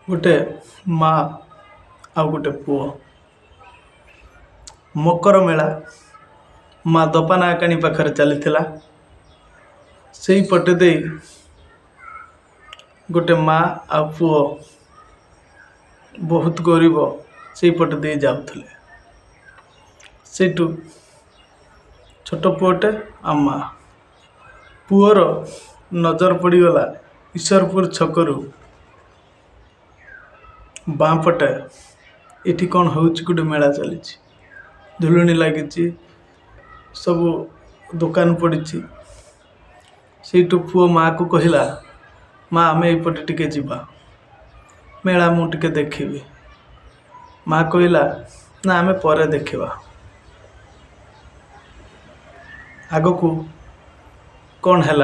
गोटे माँ आउ गोटे पुओ मकर मेला माँ दपाना आकाणी पाखरे चली से पटे दे गोटे माँ आ पुओ बहुत गरीब से पटे दे जाऊले सेठू छोट पुओटे आ माँ पुओर नजर पड़गला ईश्वरपुर छकरू बाँ पटे इटी कौन हो गोटे मेला चली झुलुनी लगी सब दुकान पड़ी सेठू पुओ माँ को कहला माँ आम यपटे टिके जीवा मेला मुझे देखी माँ कहला ना आम पर देखा आग को कौन है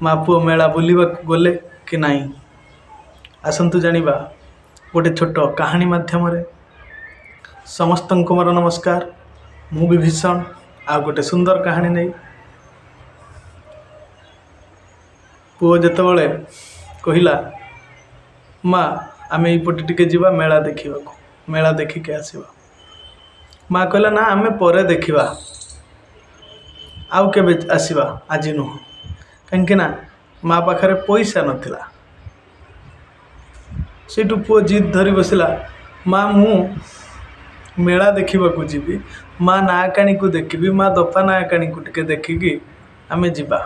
माँ पुओ मेला बुलवा गले कि नहीं आसतु जानिबा गोटे छोट कहानी माध्यम समस्त को मोर नमस्कार मु विभीषण आ गोटे सुंदर कहानी नहीं पुओ जितेबाला कहला माँ आम यपटे टिके जीवा मेला देखा मेला देखिक आसवा माँ कहला ना आम पर देखा आउ के आसवा आज नुह कहीं माँ पाखरे पैसा नथिला सेठू पुओ जिद धरी बसला माँ मु मेला देखा जी माँ नाकाणी को देखी माँ दफा नाकाणी को टिके देखिकी आम जीवा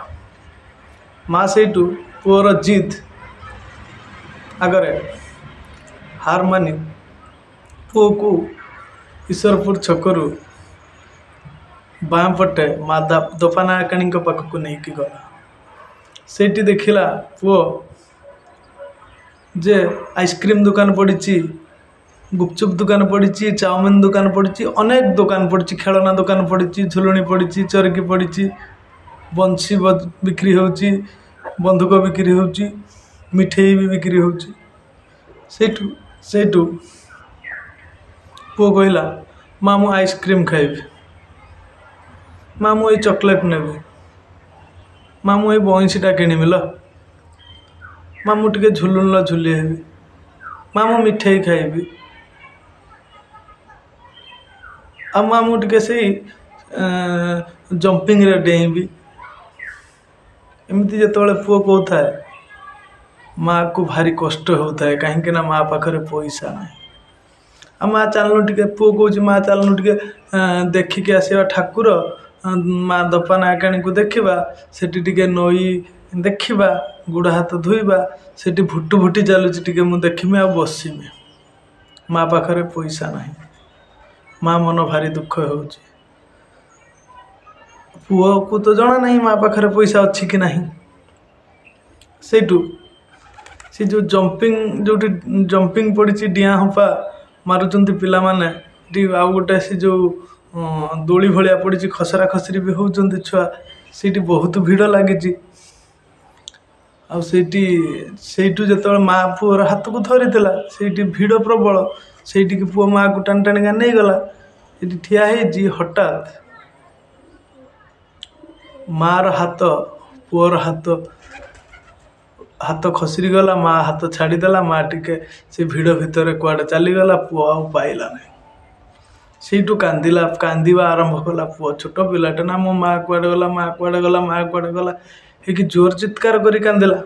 माँ सेठू पुओर जिद आगरे हार मानी पुओ को ईश्वरपुर छकरू बाँ पटे माँ दफा नाकाणी पाखक नहीं गला सेठी देखला पुओ जे आइसक्रीम दुकान पड़ी गुपचुप दुकान पड़ी चाउमिन दुकान पड़ी अनेक दुकान पड़ी खेलना दुकान पड़ी झुलुनी पड़ी चरकी पड़ी बंशी बिक्री होची बंधुक बिक्री होची मिठेई भी बिक्री होची सेठू सेठू पुओ कहला माँ मु आइसक्रीम खाइबी माँ मु चॉकलेट नेबी माँ मु बंशीटा किणीबी ल माँ मु टिके झुलुन झुली हेबी माँ मु मिठाई खाइबी आ माँ मु टिके से जंपिंग रे डेइबी एमती जिते पुओ कहता है माँ को भारी कष्ट होता है कहीं माँ पाखरे पैसा ना आ माँ चलनु टिके पुओ कह माँ चलनु टिके देखिकी आसवा ठाकुर माँ दपा नाकाणी को देखा सेठी टिके नई देखा गुड़ हाथ धोइबा सेठी भुटु भुटी चलुची टिके मु देखिमी आ बसिमी माँ पाखरे पैसा ना माँ मन भारी दुख होची पुओ को तो जना नहीं माँ पाखरे पैसा अच्छी कि नहीं सेठू से जो जंपिंग पड़ी डिया हंपा मारुचंती पिला माने आउ गोटे से जो दोली भलिया पड़ी खसरा खसरी भी होचंती छुआ सीटी बहुत भीड़ लगी आठू जो माँ पुओर हाथ को धरी भीड़ प्रबल से पुओ माँ को टाणी टाणी नहीं गला ये ठिया हठात मार हाथ पुओर हाथ हाथ खसरी गला माँ हाथ छाड़देला माँ टिके से भीड़ भितर कुआडे चलीगला पुओ आ पाइला नहीं सेठू कांदिला कांदिबा आरंभ कला पुओ छोट पिलाटे ना मो माँ कुआडे गला माँ कुआडे गला माँ कुआडे गला कि जोर चित्कार करी कांदिला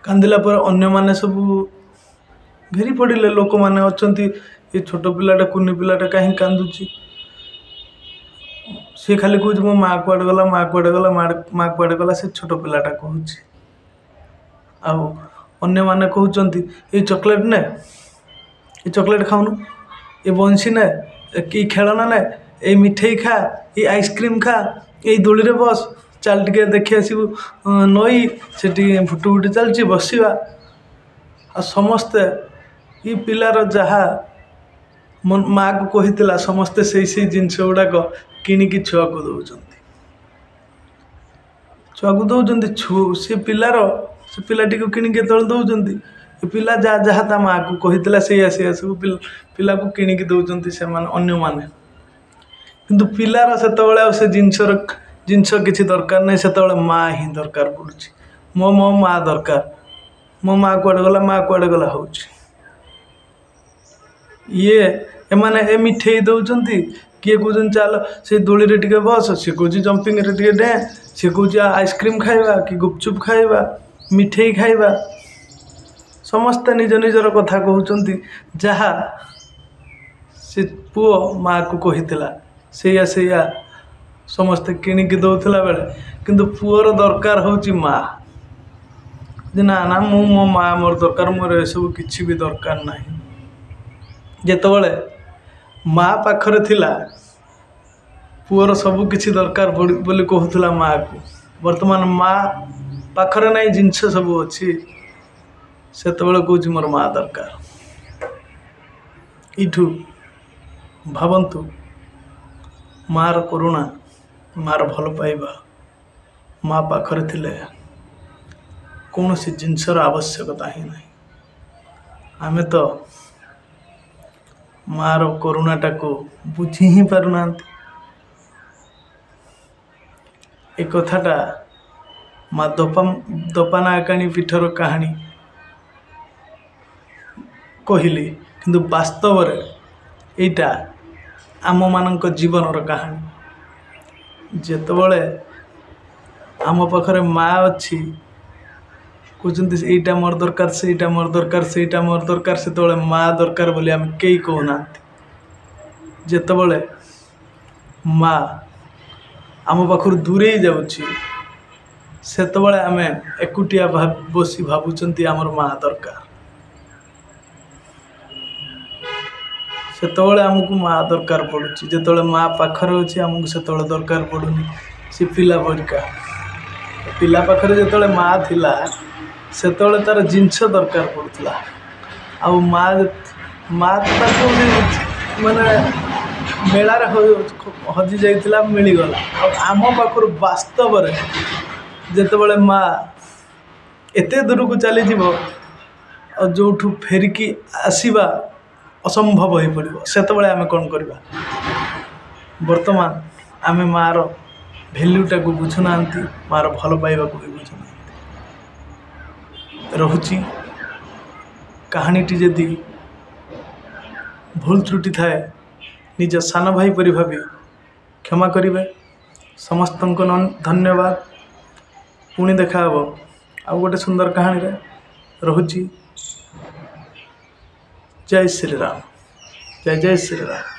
कांदिला पर अन्य माने सब घेरी पड़िले लोक माने अछंती ये छोट पिलाटा कुनी पिलाटा कहीं कांदुची से खाली कहूँ मो माँ कुआडे गला माँ कुआडे गला माँ कुआडे गला से छोट पिलाटा कहूँ आउ अन्य माने कहउचंती ये चॉकलेट ने ये चॉकलेट खाऊनु ये बंशी ने कि खेलना ने ये मिठाई खा ये आइसक्रीम खा ये दोली रे बस चल टिके देखी आसबू नई से भुटु भुटी चलची बसवा आ समस्ते ये पिलार जहा माँ को कही समस्ते से जिनस गुड़ाक किणिकी छुआ को दौरान छुआ को दौरान छु से पिलार से पिलाटी को किणिकी जो दौरान पिला जहाँ जहाँ ता माँ को कही से सब पिला को किणिकी दौरान से अन्य माने किंतु पिलार से जिनस किसी दरकार नहीं से माँ ही दरकार पड़ुची ମୋ ମା ଦରକାର, ମୋ ମା କୁଆଡ଼େ ଗଲା, ମା କୁଆଡ଼େ ଗଲା ହେଉଛି। ଏମାନେ ମିଠେଇ ଦେଉଛନ୍ତି, କିଏ କହୁଛନ୍ତି ଚାଲ ସେ ଦୋଳିରେ ଟିକେ ବସ, ସିଏ କହୁଛି ଜମ୍ପିଂରେ ଟିକେ ଡେଁ, ସିଏ କହୁଛି ଆଇସ୍କ୍ରିମ୍ ଖାଇବା କି ଗୁପଚୁପ୍ ଖାଇବା, ମିଠେଇ ଖାଇବା। ସମସ୍ତେ ନିଜ ନିଜର କଥା କହୁଛନ୍ତି, ଯାହା ସେ ପୁଅ ମାଆକୁ କହିଥିଲା ସେଇଆ ସମସ୍ତେ କିଣିକି ଦେଉଥିଲା ବେଳେ, କିନ୍ତୁ ପୁଅର ଦରକାର ହେଉଛି ମା। ଯେ ନା ମୁଁ ମୋ ମା ମୋର ଦରକାର, ମୋର ଏସବୁ କିଛି ବି ଦରକାର ନାହିଁ। ଯେତେବେଳେ ମା ପାଖରେ ଥିଲା, ପୁଅର ସବୁ କିଛି ଦରକାର ବୋଲି କହୁଥିଲା ମାଆକୁ। ବର୍ତ୍ତମାନ ମା ପାଖରେ ନାହିଁ, ଜିନିଷ ସବୁ ଅଛି, ସେତେବେଳେ କହୁଛି ମୋର ମା ଦରକାର। ଏଇଠୁ ଭାବନ୍ତୁ ମାଆର କରୁଣା, ମାଆର ଭଲ ପାଇବା। ମା ପାଖରେ ଥିଲେ କୌଣସି ଜିନିଷର ଆବଶ୍ୟକତା ହିଁ ନାହିଁ। ଆମେ ତ ମାଆର କରୁଣାଟାକୁ ବୁଝି ହିଁ ପାରୁନାହାନ୍ତି। ଏ କଥାଟା ମା ଦପାନାକାଣୀ ପୀଠର କାହାଣୀ କହିଲି, କିନ୍ତୁ ବାସ୍ତବରେ ଏଇଟା ଆମମାନଙ୍କ ଜୀବନର କାହାଣୀ। ଯେତେବେଳେ ଆମ ପାଖରେ ମା ଅଛି, କହୁଛନ୍ତି ଏଇଟା ମୋର ଦରକାର, ସେଇଟା ମୋର ଦରକାର, ସେଇଟା ମୋର ଦରକାର, ସେତେବେଳେ ମା ଦରକାର ବୋଲି ଆମେ କେହି କହୁନାହାନ୍ତି। ଯେତେବେଳେ ମା ଆମ ପାଖରୁ ଦୂରେଇ ଯାଉଛି, ସେତେବେଳେ ଆମେ ଏକୁଟିଆ ବସି ଭାବୁଛନ୍ତି ଆମର ମା ଦରକାର। ସେତେବେଳେ ଆମକୁ ମା ଦରକାର ପଡ଼ୁଛି। ଯେତେବେଳେ ମା ପାଖରେ ଅଛି, ଆମକୁ ସେତେବେଳେ ଦରକାର ପଡ଼ୁନି। ସେ ପିଲା ପରିକା, ପିଲା ପାଖରେ ଯେତେବେଳେ ମା ଥିଲା, ସେତେବେଳେ ତାର ଜିନିଷ ଦରକାର ପଡ଼ୁଥିଲା। ଆଉ ମା ତାକୁ ମାନେ ମେଳାରେ ହଜି ଯାଇଥିଲା, ମିଳିଗଲା। ଆଉ ଆମ ପାଖରୁ ବାସ୍ତବରେ ଯେତେବେଳେ ମା ଏତେ ଦୂରକୁ ଚାଲିଯିବ, ଆଉ ଯେଉଁଠୁ ଫେରିକି ଆସିବା ଅସମ୍ଭବ ହୋଇପଡ଼ିବ, ସେତେବେଳେ ଆମେ କ'ଣ କରିବା? ବର୍ତ୍ତମାନ ଆମେ ମାଆର ଭ୍ୟାଲ୍ୟୁଟାକୁ ବୁଝୁନାହାନ୍ତି, ମାଆର ଭଲ ପାଇବାକୁ ବି ବୁଝୁନାହାନ୍ତି। ରହୁଛି କାହାଣୀଟି ଯଦି ଭୁଲ ତ୍ରୁଟି ଥାଏ, ନିଜ ସାନ ଭାଇ ପରି ଭାବି କ୍ଷମା କରିବେ। ସମସ୍ତଙ୍କୁ ଧନ୍ୟବାଦ। ପୁଣି ଦେଖା ହେବ ଆଉ ଗୋଟେ ସୁନ୍ଦର କାହାଣୀରେ। ରହୁଛି। ଜୟ ଶ୍ରୀରାମ, ଜୟ ଶ୍ରୀରାମ।